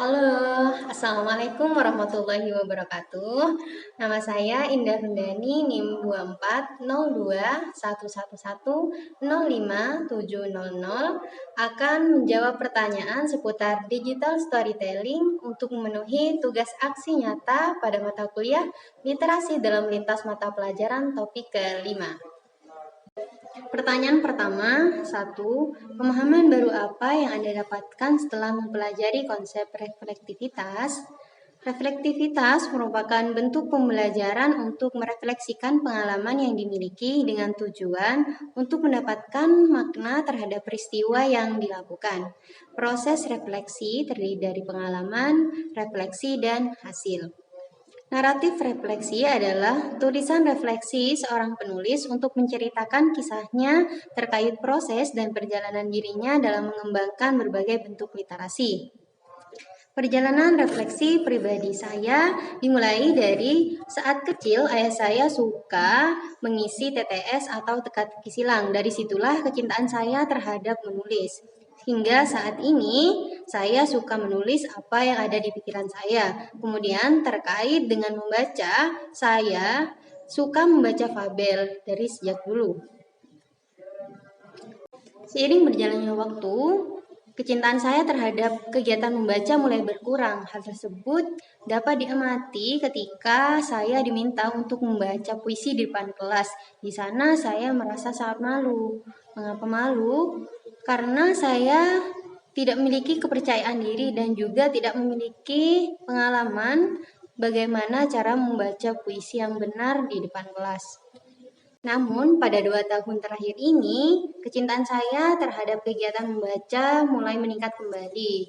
Halo, Assalamualaikum warahmatullahi wabarakatuh. Nama saya Indah Rundani, NIM 240211105700 akan menjawab pertanyaan seputar digital storytelling untuk memenuhi tugas aksi nyata pada mata kuliah literasi dalam lintas mata pelajaran topik kelima. Pertanyaan pertama, 1. Pemahaman baru apa yang Anda dapatkan setelah mempelajari konsep reflektivitas? Reflektivitas merupakan bentuk pembelajaran untuk merefleksikan pengalaman yang dimiliki dengan tujuan untuk mendapatkan makna terhadap peristiwa yang dilakukan. Proses refleksi terdiri dari pengalaman, refleksi, dan hasil. Naratif refleksi adalah tulisan refleksi seorang penulis untuk menceritakan kisahnya terkait proses dan perjalanan dirinya dalam mengembangkan berbagai bentuk literasi. Perjalanan refleksi pribadi saya dimulai dari saat kecil ayah saya suka mengisi TTS atau teka-teki silang. Dari situlah kecintaan saya terhadap menulis. Hingga saat ini saya suka menulis apa yang ada di pikiran saya. Kemudian terkait dengan membaca, saya suka membaca fabel dari sejak dulu. Seiring berjalannya waktu, kecintaan saya terhadap kegiatan membaca mulai berkurang. Hal tersebut dapat diamati ketika saya diminta untuk membaca puisi di depan kelas. Di sana saya merasa sangat malu. Mengapa malu? Karena saya tidak memiliki kepercayaan diri dan juga tidak memiliki pengalaman bagaimana cara membaca puisi yang benar di depan kelas. Namun, pada 2 tahun terakhir ini, kecintaan saya terhadap kegiatan membaca mulai meningkat kembali.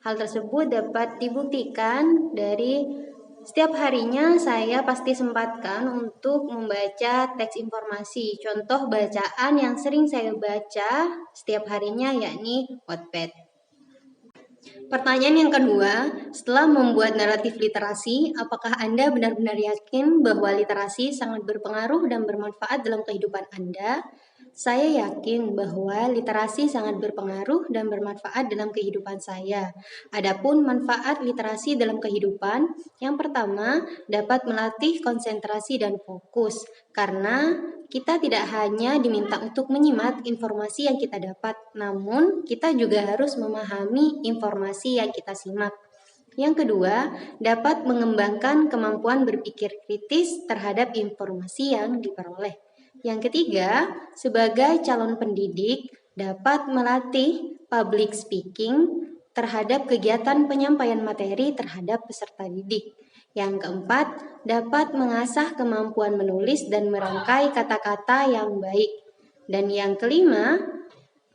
Hal tersebut dapat dibuktikan dari setiap harinya saya pasti sempatkan untuk membaca teks informasi. Contoh bacaan yang sering saya baca setiap harinya yakni Wattpad. Pertanyaan yang kedua, setelah membuat naratif literasi, apakah Anda benar-benar yakin bahwa literasi sangat berpengaruh dan bermanfaat dalam kehidupan Anda? Saya yakin bahwa literasi sangat berpengaruh dan bermanfaat dalam kehidupan saya. Adapun manfaat literasi dalam kehidupan, yang pertama dapat melatih konsentrasi dan fokus, karena kita tidak hanya diminta untuk menyimak informasi yang kita dapat, namun kita juga harus memahami informasi yang kita simak. Yang kedua, dapat mengembangkan kemampuan berpikir kritis terhadap informasi yang diperoleh. Yang ketiga, sebagai calon pendidik, dapat melatih public speaking terhadap kegiatan penyampaian materi terhadap peserta didik. Yang keempat, dapat mengasah kemampuan menulis dan merangkai kata-kata yang baik. Dan yang kelima,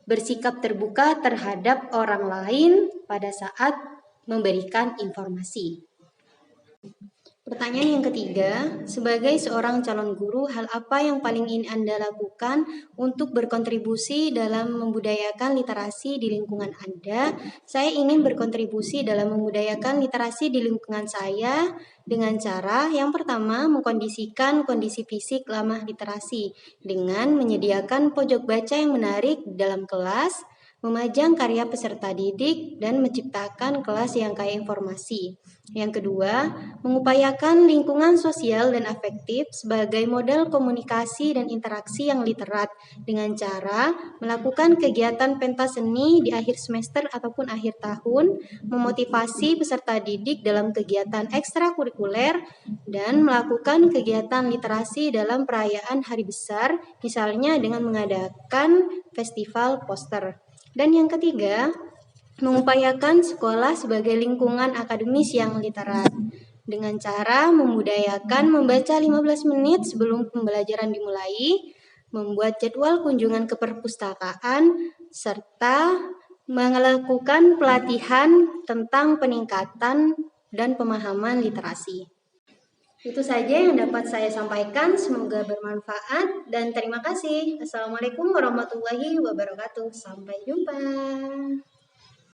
bersikap terbuka terhadap orang lain pada saat memberikan informasi. Pertanyaan yang ketiga, sebagai seorang calon guru, hal apa yang paling ingin Anda lakukan untuk berkontribusi dalam membudayakan literasi di lingkungan Anda? Saya ingin berkontribusi dalam membudayakan literasi di lingkungan saya dengan cara yang pertama, mengkondisikan kondisi fisik ramah literasi dengan menyediakan pojok baca yang menarik dalam kelas, memajang karya peserta didik, dan menciptakan kelas yang kaya informasi. Yang kedua, mengupayakan lingkungan sosial dan afektif sebagai model komunikasi dan interaksi yang literat dengan cara melakukan kegiatan pentas seni di akhir semester ataupun akhir tahun, memotivasi peserta didik dalam kegiatan ekstrakurikuler, dan melakukan kegiatan literasi dalam perayaan hari besar, misalnya dengan mengadakan festival poster. Dan yang ketiga, mengupayakan sekolah sebagai lingkungan akademis yang literat dengan cara membudayakan membaca 15 menit sebelum pembelajaran dimulai, membuat jadwal kunjungan ke perpustakaan, serta melakukan pelatihan tentang peningkatan dan pemahaman literasi. Itu saja yang dapat saya sampaikan, semoga bermanfaat dan terima kasih. Assalamualaikum warahmatullahi wabarakatuh. Sampai jumpa.